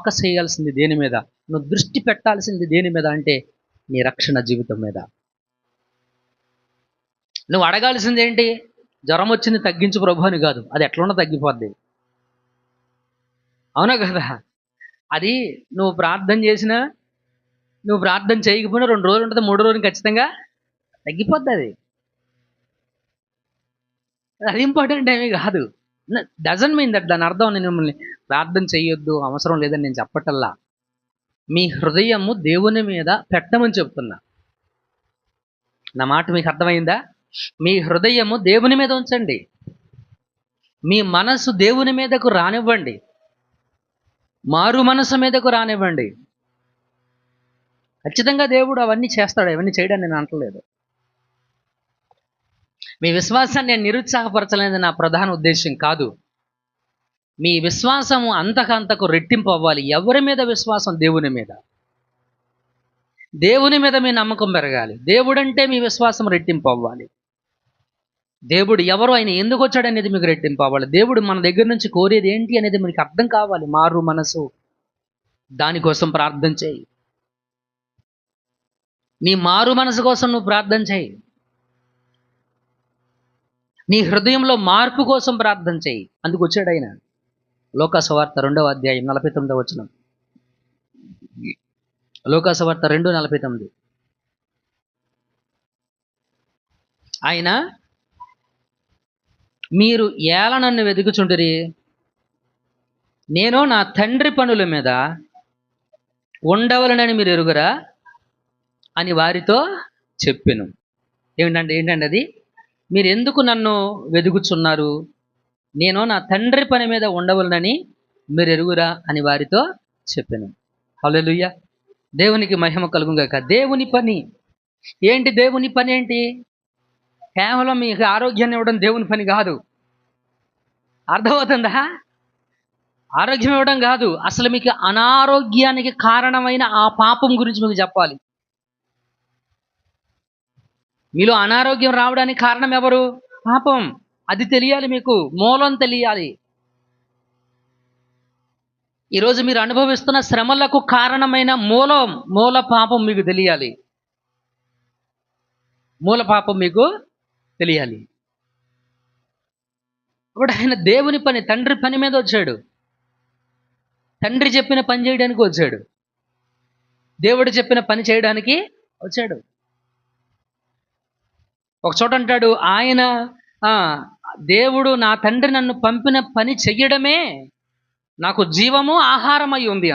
Focus చేయాల్సింది దేని మీద, నువ్వు దృష్టి పెట్టాల్సింది దేని మీద అంటే నీ రక్షణ జీవితం మీద. నువ్వు అడగాల్సింది ఏంటి? జ్వరం వచ్చింది తగ్గించు ప్రభు అని కాదు, అది ఎట్లున్నా తగ్గిపోద్ది. అవునా కదా? అది నువ్వు ప్రార్థన చేసినా, నువ్వు ప్రార్థన చేయకపోయినా 2 రోజులు ఉంటుంది, 3 రోజులు ఖచ్చితంగా తగ్గిపోద్ది. అది ఇంపార్టెంట్ ఏమీ కాదు. డజంట్ మీన్ దట్, దాని అర్థం నేను మిమ్మల్ని ప్రార్థన చేయొద్దు, అవసరం లేదని నేను చెప్పటల్లా. మీ హృదయము దేవుని మీద పెట్టమని చెప్తున్నా. నా మాట మీకు అర్థమైందా? మీ హృదయము దేవుని మీద ఉంచండి, మీ మనసు దేవుని మీదకు రానివ్వండి, మారు మనసు మీదకు రానివ్వండి. ఖచ్చితంగా దేవుడు అవన్నీ చేస్తాడు. అవన్నీ చేయడానికి నేను అంటలేదు. మీ విశ్వాసాన్ని నేను నిరుత్సాహపరచలేని నా ప్రధాన ఉద్దేశం కాదు. మీ విశ్వాసము అంతకంతకు రెట్టింపు అవ్వాలి. ఎవరి మీద విశ్వాసం? దేవుని మీద. దేవుని మీద మీ నమ్మకం పెరగాలి. దేవుడంటే మీ విశ్వాసం రెట్టింపు అవ్వాలి. దేవుడు ఎవరు, ఆయన ఎందుకు వచ్చాడు అనేది మీకు రెట్టింపు అవ్వాలి. దేవుడు మన దగ్గర నుంచి కోరేది ఏంటి అనేది మీకు అర్థం కావాలి. మారు మనసు, దానికోసం ప్రార్థన చేయి. నీ మారు మనసు కోసం నువ్వు ప్రార్థన చేయి. నీ హృదయంలో మార్పు కోసం ప్రార్థన చేయి. అందుకు వచ్చాడు ఆయన. లోకాసువార్త 2వ అధ్యాయం 49వ వచనం. లోకాసువార్త 2:49. ఆయన, మీరు ఏల నన్ను వెతుకుచుంటిరి, నేను నా తండ్రి పనుల మీద ఉండవలనని మీరు ఎరుగురా అని వారితో చెప్పెను. ఏంటంటే అది, మీరు ఎందుకు నన్ను వెతుకుచున్నారు? నేను నా తండ్రి పని మీద ఉండవలనని మీరు ఎరుగురా అని వారితో చెప్పాను. హల్లెలూయా, దేవునికి మహిమ కలుగుగాక. దేవుని పని ఏంటి? దేవుని పని ఏంటి? కేవలం మీకు ఆరోగ్యాన్ని ఇవ్వడం దేవుని పని కాదు. అర్థమవుతుందా? ఆరోగ్యం ఇవ్వడం కాదు, అసలు మీకు అనారోగ్యానికి కారణమైన ఆ పాపం గురించి మీకు చెప్పాలి. మీలో అనారోగ్యం రావడానికి కారణం ఎవరు? పాపం. అది తెలియాలి మీకు, మూలం తెలియాలి. ఈరోజు మీరు అనుభవిస్తున్న శ్రమలకు కారణమైన మూల పాపం మీకు తెలియాలి. మూల పాపం మీకు తెలియాలి. ఇప్పుడు ఆయన దేవుని పని, తండ్రి పని మీద వచ్చాడు. తండ్రి చెప్పిన పని చేయడానికి వచ్చాడు. దేవుడు చెప్పిన పని చేయడానికి వచ్చాడు. ఒక చోట అంటాడు ఆయన, దేవుడు నా తండ్రి నన్ను పంపిన పని చెయ్యడమే నాకు జీవము ఆహారమై ఉంది.